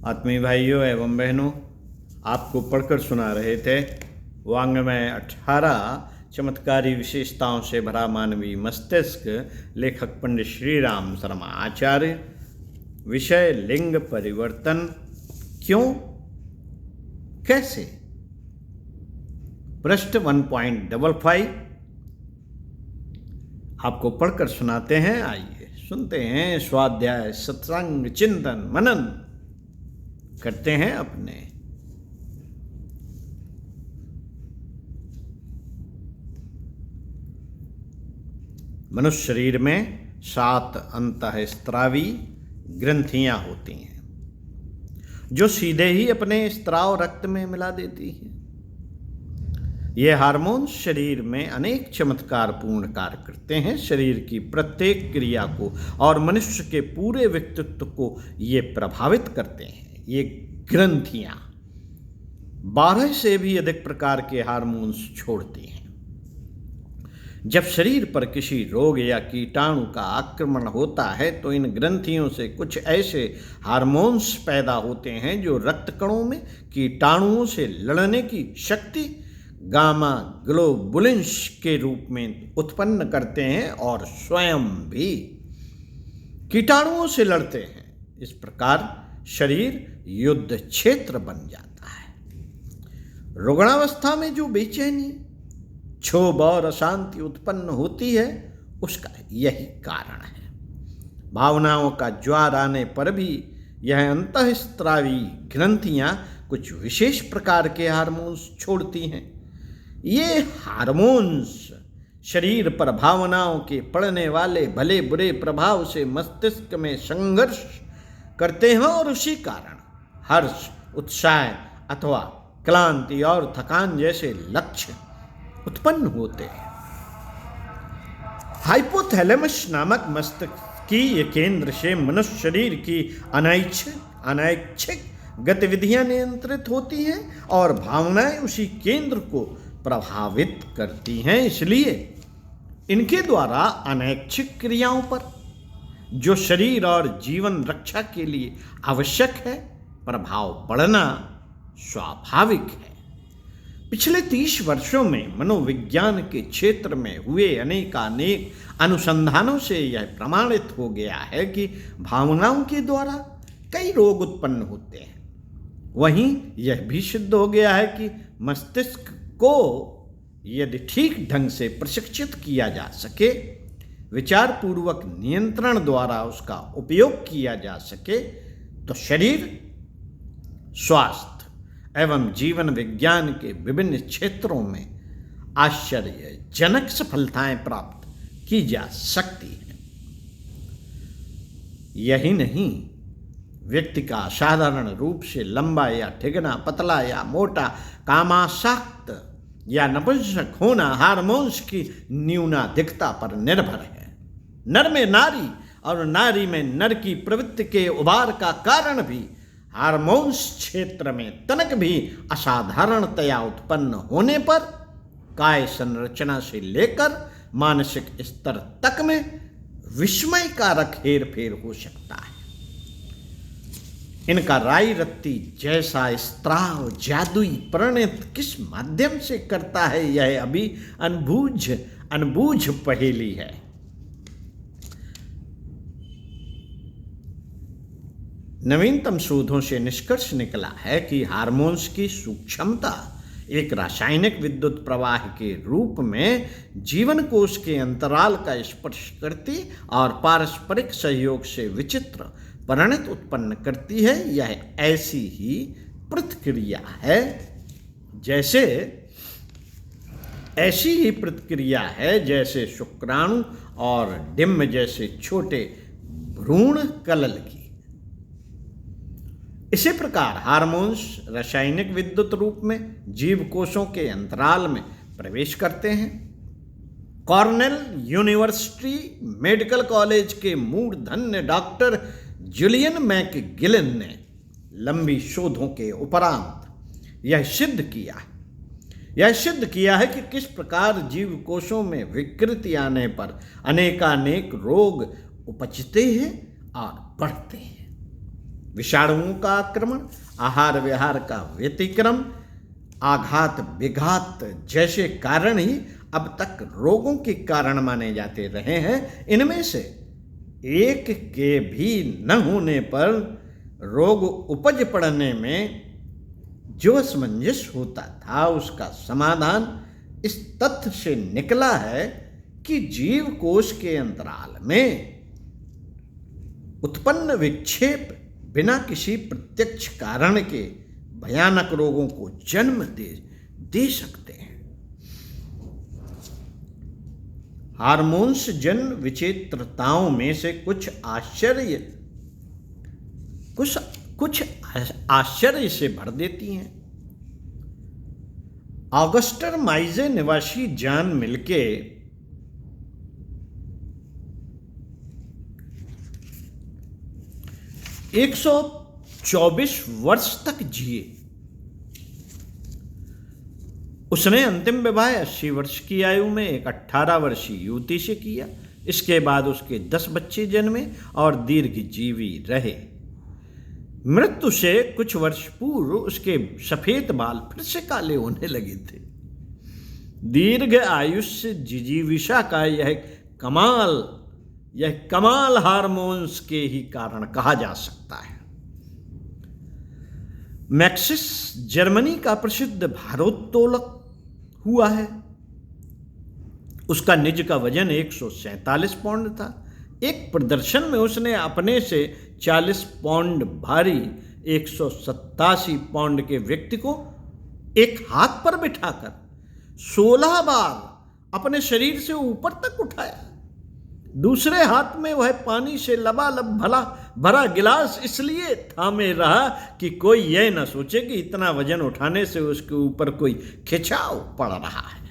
आत्मीय भाइयों एवं बहनों, आपको पढ़कर सुना रहे थे वाङ्मय 18 चमत्कारी विशेषताओं से भरा मानवीय मस्तिष्क, लेखक पंडित श्री राम शर्मा आचार्य। विषय लिंग परिवर्तन क्यों, कैसे। पृष्ठ 1.55 आपको पढ़कर सुनाते हैं। आइए सुनते हैं। स्वाध्याय, सत्संग, चिंतन, मनन करते हैं अपने। मनुष्य शरीर में 7 अंतःस्त्रावी ग्रंथियां होती हैं, जो सीधे ही अपने स्त्राव रक्त में मिला देती हैं। ये हार्मोन शरीर में अनेक चमत्कारपूर्ण कार्य करते हैं। शरीर की प्रत्येक क्रिया को और मनुष्य के पूरे व्यक्तित्व को ये प्रभावित करते हैं। ये ग्रंथियां 12 से भी अधिक प्रकार के हार्मोन्स छोड़ती हैं। जब शरीर पर किसी रोग या कीटाणु का आक्रमण होता है तो इन ग्रंथियों से कुछ ऐसे हार्मोन्स पैदा होते हैं जो रक्त कणों में कीटाणुओं से लड़ने की शक्ति गामा ग्लोबुलिन्स के रूप में उत्पन्न करते हैं और स्वयं भी कीटाणुओं से लड़ते हैं। इस प्रकार शरीर युद्ध क्षेत्र बन जाता है। रुग्णावस्था में जो बेचैनी, क्षोभ और अशांति उत्पन्न होती है, उसका यही कारण है। भावनाओं का ज्वार आने पर भी यह अंतःस्त्रावी ग्रंथियां कुछ विशेष प्रकार के हार्मोन्स छोड़ती हैं। ये हार्मोन्स शरीर पर भावनाओं के पड़ने वाले भले बुरे प्रभाव से मस्तिष्क में संघर्ष करते हैं और उसी कारण हर्ष, उत्साह अथवा क्लांति और थकान जैसे लक्ष्य उत्पन्न होते हैं। हाइपोथैलेमस नामक मस्तिष्कीय केंद्र से मनुष्य शरीर की अनैच्छिक गतिविधियां नियंत्रित होती हैं और भावनाएं उसी केंद्र को प्रभावित करती हैं। इसलिए इनके द्वारा अनैच्छिक क्रियाओं पर, जो शरीर और जीवन रक्षा के लिए आवश्यक है, प्रभाव पड़ना स्वाभाविक है। पिछले 30 वर्षों में मनोविज्ञान के क्षेत्र में हुए अनेक अनुसंधानों से यह प्रमाणित हो गया है कि भावनाओं के द्वारा कई रोग उत्पन्न होते हैं। वहीं यह भी सिद्ध हो गया है कि मस्तिष्क को यदि ठीक ढंग से प्रशिक्षित किया जा सके, विचार पूर्वक नियंत्रण द्वारा उसका उपयोग किया जा सके, तो शरीर, स्वास्थ्य एवं जीवन विज्ञान के विभिन्न क्षेत्रों में आश्चर्यजनक सफलताएं प्राप्त की जा सकती हैं। यही नहीं, व्यक्ति का असाधारण रूप से लंबा या ठिगना, पतला या मोटा, कामासक्त या नपुंसक होना हार्मोन्स की न्यूनाधिकता पर निर्भर है। नर में नारी और नारी में नर की प्रवृत्ति के उभार का कारण भी हार्मोन्स क्षेत्र में तनक भी असाधारणतया उत्पन्न होने पर काय संरचना से लेकर मानसिक स्तर तक में विस्मयकारक हेरफेर हो सकता है। इनका राई रत्ती जैसा स्त्राव जादुई परिणत किस माध्यम से करता है, यह अभी अनबूझ पहेली है। नवीनतम शोधों से निष्कर्ष निकला है कि हार्मोन्स की सूक्ष्मता एक रासायनिक विद्युत प्रवाह के रूप में जीवन कोश के अंतराल का स्पर्श करती और पारस्परिक सहयोग से विचित्र परिणत उत्पन्न करती है। यह ऐसी ही प्रतिक्रिया है जैसे शुक्राणु और डिम्ब जैसे छोटे भ्रूण कलल की। इसी प्रकार हार्मोन्स रासायनिक विद्युत रूप में जीव कोशों के अंतराल में प्रवेश करते हैं। कॉर्नेल यूनिवर्सिटी मेडिकल कॉलेज के मूर्धन्य डॉक्टर जुलियन मैकगिलन ने लंबी शोधों के उपरांत यह सिद्ध किया है कि किस प्रकार जीव कोशों में विकृति आने पर अनेकानेक रोग उपजते हैं और बढ़ते हैं। विषाणुओं का आक्रमण, आहार विहार का व्यतिक्रम, आघात विघात जैसे कारण ही अब तक रोगों के कारण माने जाते रहे हैं। इनमें से एक के भी न होने पर रोग उपज पड़ने में जो असमंजस होता था, उसका समाधान इस तथ्य से निकला है कि जीव कोश के अंतराल में उत्पन्न विक्षेप बिना किसी प्रत्यक्ष कारण के भयानक रोगों को जन्म दे सकते हैं। हार्मोन्स जन विचित्रताओं में से कुछ आश्चर्य से भर देती हैं। ऑगस्टर माइजे निवासी जॉन मिल्के 124 वर्ष तक जिए। उसने अंतिम विवाह 80 वर्ष की आयु में एक 18 वर्षीय युवती से किया। इसके बाद उसके 10 बच्चे जन्मे और दीर्घजीवी रहे। मृत्यु से कुछ वर्ष पूर्व उसके सफेद बाल फिर से काले होने लगे थे। दीर्घ आयुष्य जिजीविषा का यह कमाल हार्मोन्स के ही कारण कहा जा सकता है। मैक्सिस जर्मनी का प्रसिद्ध भारोत्तोलक हुआ है। उसका निज का वजन 147 पाउंड था। एक प्रदर्शन में उसने अपने से 40 पाउंड भारी 187 पाउंड के व्यक्ति को एक हाथ पर बिठाकर 16 बार अपने शरीर से ऊपर तक उठाया। दूसरे हाथ में वह पानी से लबालब भरा गिलास इसलिए थामे रहा कि कोई यह न सोचे कि इतना वजन उठाने से उसके ऊपर कोई खिंचाव पड़ रहा है।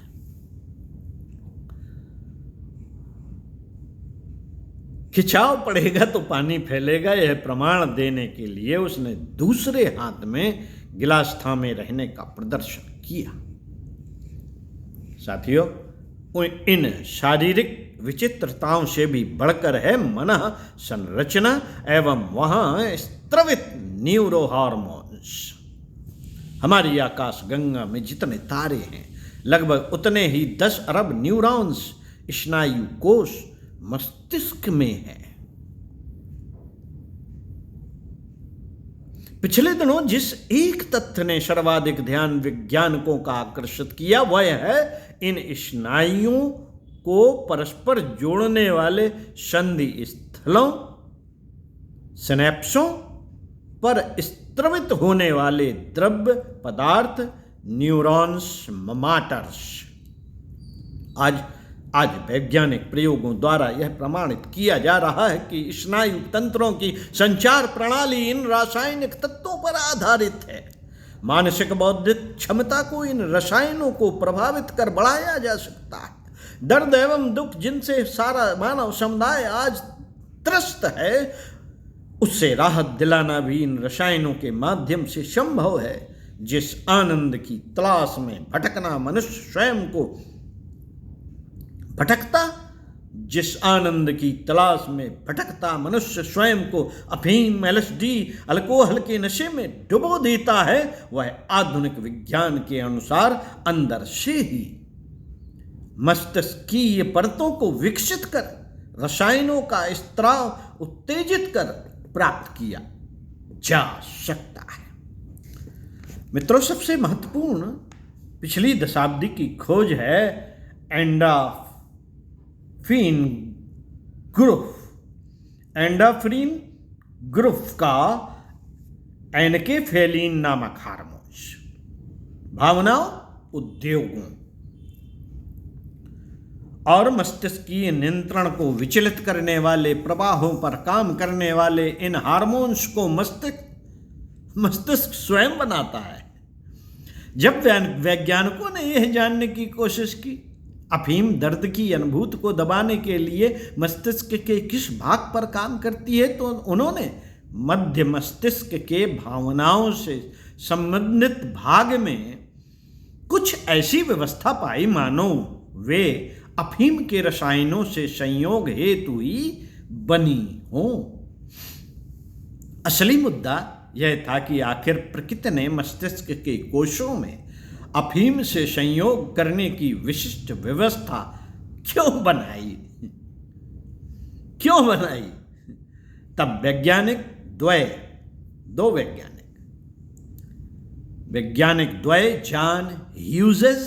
खिंचाव पड़ेगा तो पानी फैलेगा, यह प्रमाण देने के लिए उसने दूसरे हाथ में गिलास थामे रहने का प्रदर्शन किया। साथियों, इन शारीरिक विचित्रताओं से भी बढ़कर है मन संरचना एवं वहां स्त्रवित न्यूरो हार्मोन्स। हमारी आकाश गंगा में जितने तारे हैं, लगभग उतने ही 10 अरब न्यूरॉन्स स्नायु कोश मस्तिष्क में है। पिछले दिनों जिस एक तथ्य ने सर्वाधिक ध्यान वैज्ञानिकों का आकर्षित किया, वह है इन स्नायुओं को परस्पर जोड़ने वाले संधि स्थलों सिनेप्सों पर स्त्रवित होने वाले द्रव्य पदार्थ न्यूरॉन्स माटर्स। आज वैज्ञानिक प्रयोगों द्वारा यह प्रमाणित किया जा रहा है कि स्नायु तंत्रों की संचार प्रणाली इन रासायनिक तत्वों पर आधारित है। मानसिक बौद्धिक क्षमता को इन रसायनों को प्रभावित कर बढ़ाया जा सकता है। दर्द एवं दुख जिनसे सारा मानव समुदाय आज त्रस्त है, उससे राहत दिलाना भी इन रसायनों के माध्यम से संभव है। जिस आनंद की तलाश में भटकना मनुष्य स्वयं को अफीम, एलएसडी, अल्कोहल के नशे में डुबो देता है, वह आधुनिक विज्ञान के अनुसार अंदर से ही मस्तिष्कीय परतों को विकसित कर रसायनों का स्त्राव उत्तेजित कर प्राप्त किया जा सकता है। मित्रों, सबसे महत्वपूर्ण पिछली दशाब्दी की खोज है एंडोर्फिन ग्रुप का एनकेफेलिन नामक हार्मोन्स भावनाओं, उद्योगों और मस्तिष्कीय नियंत्रण को विचलित करने वाले प्रवाहों पर काम करने वाले इन हार्मोन्स को मस्तिष्क स्वयं बनाता है। जब वैज्ञानिकों ने यह जानने की कोशिश की अफीम दर्द की अनुभूति को दबाने के लिए मस्तिष्क के किस भाग पर काम करती है, तो उन्होंने मध्य मस्तिष्क के भावनाओं से संबंधित भाग में कुछ ऐसी व्यवस्था पाई मानो वे अफीम के रसायनों से संयोग हेतु ही बनी हो। असली मुद्दा यह था कि आखिर प्रकृति ने मस्तिष्क के कोशों में अफीम से संयोग करने की विशिष्ट व्यवस्था क्यों बनाई। तब दो वैज्ञानिक द्वय जॉन ह्यूजेस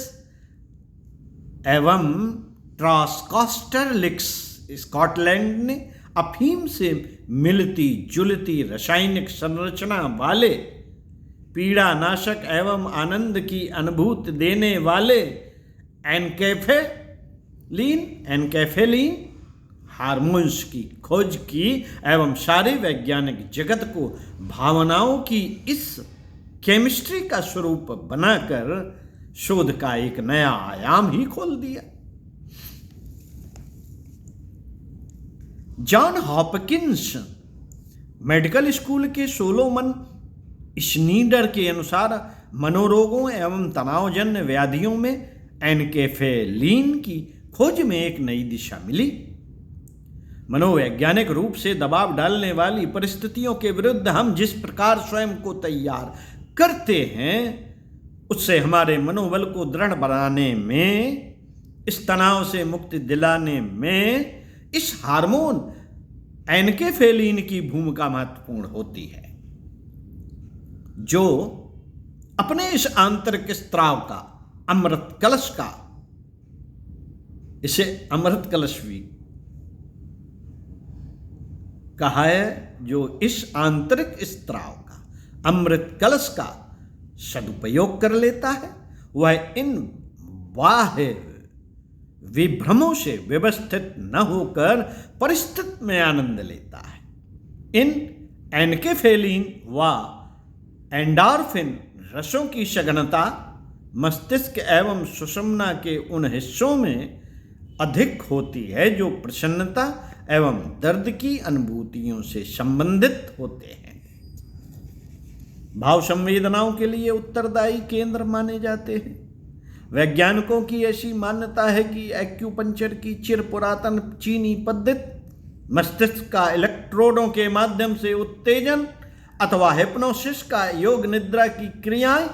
एवं ट्रास्कास्टरलिक्स स्कॉटलैंड ने अफीम से मिलती जुलती रासायनिक संरचना वाले पीड़ानाशक एवं आनंद की अनुभूति देने वाले एनकेफेलिन हार्मोन्स की खोज की एवं सारे वैज्ञानिक जगत को भावनाओं की इस केमिस्ट्री का स्वरूप बनाकर शोध का एक नया आयाम ही खोल दिया। जॉन हॉपकिंस मेडिकल स्कूल के सोलोमन स्नीडर के अनुसार मनोरोगों एवं तनावजन्य व्याधियों में एनकेफेलिन की खोज में एक नई दिशा मिली। मनोवैज्ञानिक रूप से दबाव डालने वाली परिस्थितियों के विरुद्ध हम जिस प्रकार स्वयं को तैयार करते हैं उससे हमारे मनोबल को दृढ़ बनाने में, इस तनाव से मुक्ति दिलाने में इस हार्मोन एनकेफेलिन की भूमिका महत्वपूर्ण होती है, जो अपने इस आंतरिक स्त्राव का अमृत कलश का, इसे अमृत कलश भी कहा है, जो इस आंतरिक स्त्राव का अमृत कलश का सदुपयोग कर लेता है, वह इन बाह्य विभ्रमों से व्यवस्थित न होकर परिस्थिति में आनंद लेता है। इन एनकेफेलिन व एंडोर्फिन रसों की सघनता मस्तिष्क एवं सुषुम्ना के उन हिस्सों में अधिक होती है जो प्रसन्नता एवं दर्द की अनुभूतियों से संबंधित होते हैं। भाव संवेदनाओं के लिए उत्तरदायी केंद्र माने जाते हैं। वैज्ञानिकों की ऐसी मान्यता है कि एक्यूपंक्चर की चिर पुरातन चीनी पद्धति मस्तिष्क का इलेक्ट्रोडों के माध्यम से उत्तेजन अथवा हिप्नोसिस का योग निद्रा की क्रियाएं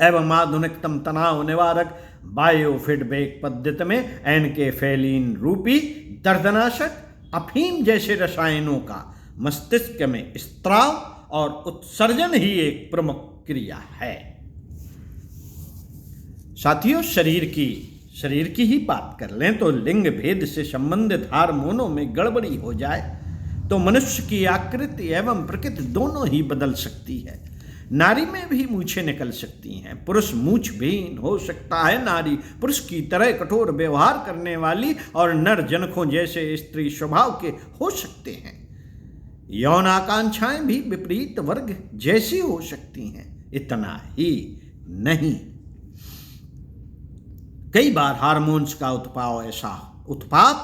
एवं आधुनिकतम तनाव निवारक बायोफीडबैक पद्धति में एनकेफेलिन रूपी दर्दनाशक अफीम जैसे रसायनों का मस्तिष्क में स्त्राव और उत्सर्जन ही एक प्रमुख क्रिया है। साथियों, शरीर की ही बात कर लें तो लिंग भेद से संबंधित हार्मोनों में गड़बड़ी हो जाए तो मनुष्य की आकृति एवं प्रकृति दोनों ही बदल सकती है। नारी में भी मूछें निकल सकती हैं, पुरुष मूछविहीन हो सकता है, नारी पुरुष की तरह कठोर व्यवहार करने वाली और नर जनकों जैसे स्त्री स्वभाव के हो सकते हैं। यौन आकांक्षाएं भी विपरीत वर्ग जैसी हो सकती हैं। इतना ही नहीं, कई बार हार्मोन्स का उत्पाद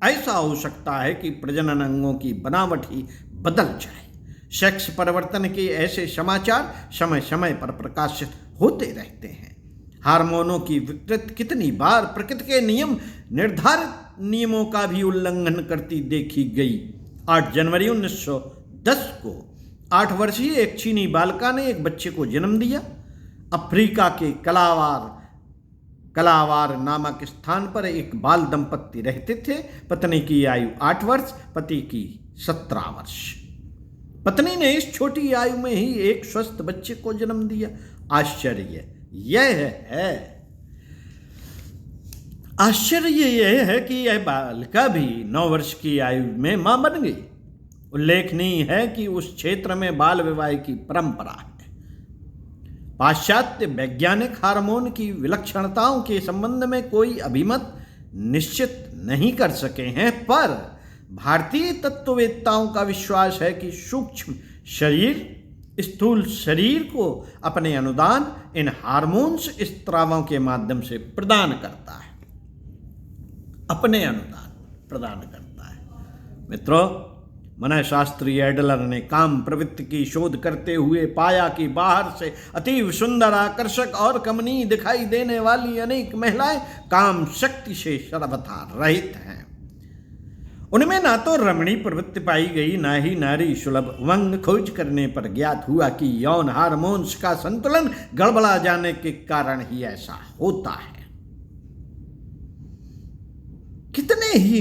ऐसा हो सकता है कि प्रजनन अंगों की बनावट ही बदल जाए। सेक्स परिवर्तन के ऐसे समाचार समय समय पर प्रकाशित होते रहते हैं। हार्मोनों की विकृति कितनी बार प्रकृति के निर्धारित नियमों का भी उल्लंघन करती देखी गई। 8 जनवरी 1910 को 8 वर्षीय एक चीनी बालिका ने एक बच्चे को जन्म दिया। अफ्रीका के कलावार नामक स्थान पर एक बाल दंपत्ति रहते थे। पत्नी की आयु 8 वर्ष, पति की 17 वर्ष। पत्नी ने इस छोटी आयु में ही एक स्वस्थ बच्चे को जन्म दिया। आश्चर्य यह है कि यह बालिका भी 9 वर्ष की आयु में मां बन गई। उल्लेखनीय है कि उस क्षेत्र में बाल विवाह की परंपरा है। पाश्चात्य वैज्ञानिक हार्मोन की विलक्षणताओं के संबंध में कोई अभिमत निश्चित नहीं कर सके हैं, पर भारतीय तत्ववेत्ताओं का विश्वास है कि सूक्ष्म शरीर स्थूल शरीर को अपने अनुदान इन हार्मोन्स स्त्रावों के माध्यम से प्रदान करता है। मित्रों, मनःशास्त्री एडलर ने काम प्रवृत्ति की शोध करते हुए पाया कि बाहर से अतीव सुंदर, आकर्षक और कमनीय दिखाई देने वाली अनेक महिलाएं काम शक्ति से सर्वथा रहित हैं। उनमें ना तो रमणी प्रवृत्ति पाई गई, ना ही नारी सुलभ उमंग। खोज करने पर ज्ञात हुआ कि यौन हार्मोन्स का संतुलन गड़बड़ा जाने के कारण ही ऐसा होता है। कितने ही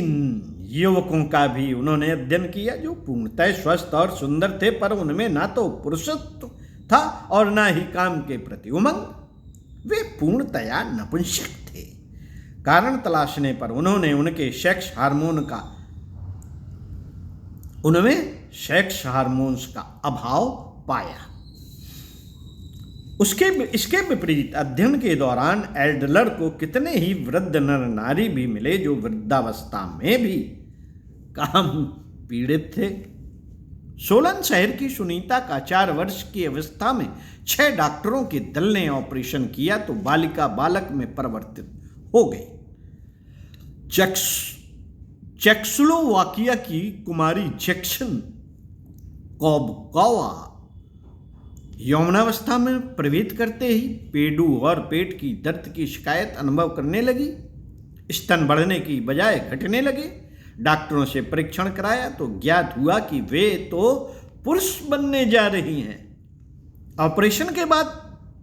युवकों का भी उन्होंने अध्ययन किया जो पूर्णतः स्वस्थ और सुंदर थे, पर उनमें ना तो पुरुषत्व था और ना ही काम के प्रति उमंग। वे पूर्णतया नपुंसक थे। कारण तलाशने पर उन्होंने उनमें सेक्स हार्मोन्स का अभाव पाया। इसके विपरीत अध्ययन के दौरान एडलर को कितने ही वृद्ध नर नारी भी मिले जो वृद्धावस्था में भी काम पीड़ित थे। सोलन शहर की सुनीता का 4 वर्ष की अवस्था में 6 डॉक्टरों के दल ने ऑपरेशन किया तो बालिका बालक में परिवर्तित हो गई। चेकोस्लोवाकिया की कुमारी जैक्सन कोबकोवा यौवनावस्था में प्रवेश करते ही पेडू और पेट की दर्द की शिकायत अनुभव करने लगी। स्तन बढ़ने की बजाय घटने लगे। डॉक्टरों से परीक्षण कराया तो ज्ञात हुआ कि वे तो पुरुष बनने जा रही हैं। ऑपरेशन के बाद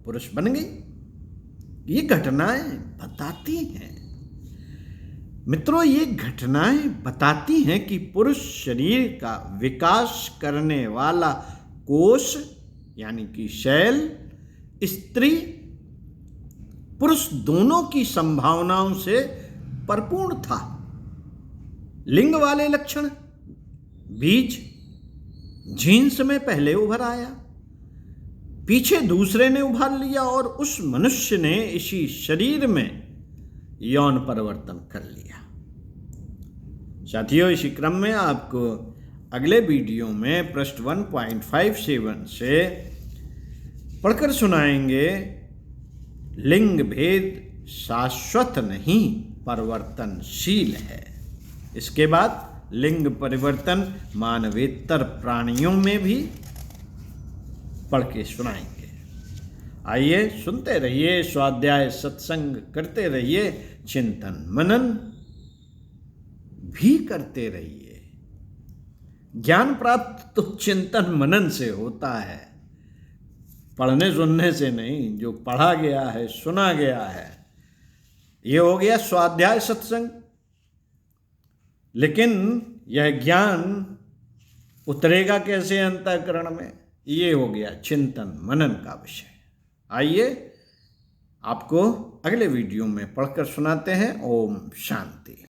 पुरुष बन गई। ये घटनाएं बताती हैं मित्रों, ये घटनाएं बताती हैं कि पुरुष शरीर का विकास करने वाला कोष यानी कि सेल स्त्री पुरुष दोनों की संभावनाओं से परिपूर्ण था। लिंग वाले लक्षण बीज जीन्स में पहले उभर आया, पीछे दूसरे ने उभार लिया और उस मनुष्य ने इसी शरीर में यौन परिवर्तन कर लिया। साथियों, इसी क्रम में आपको अगले वीडियो में पृष्ठ 1.57 से पढ़कर सुनाएंगे लिंग भेद शाश्वत नहीं परिवर्तनशील है। इसके बाद लिंग परिवर्तन मानवेतर प्राणियों में भी पढ़ के सुनाएंगे। आइए सुनते रहिए, स्वाध्याय सत्संग करते रहिए, चिंतन मनन भी करते रहिए। ज्ञान प्राप्त तो चिंतन मनन से होता है, पढ़ने सुनने से नहीं। जो पढ़ा गया है, सुना गया है, ये हो गया स्वाध्याय सत्संग। लेकिन यह ज्ञान उतरेगा कैसे अंतःकरण में, ये हो गया चिंतन मनन का विषय। आइए आपको अगले वीडियो में पढ़कर सुनाते हैं। ओम शांति।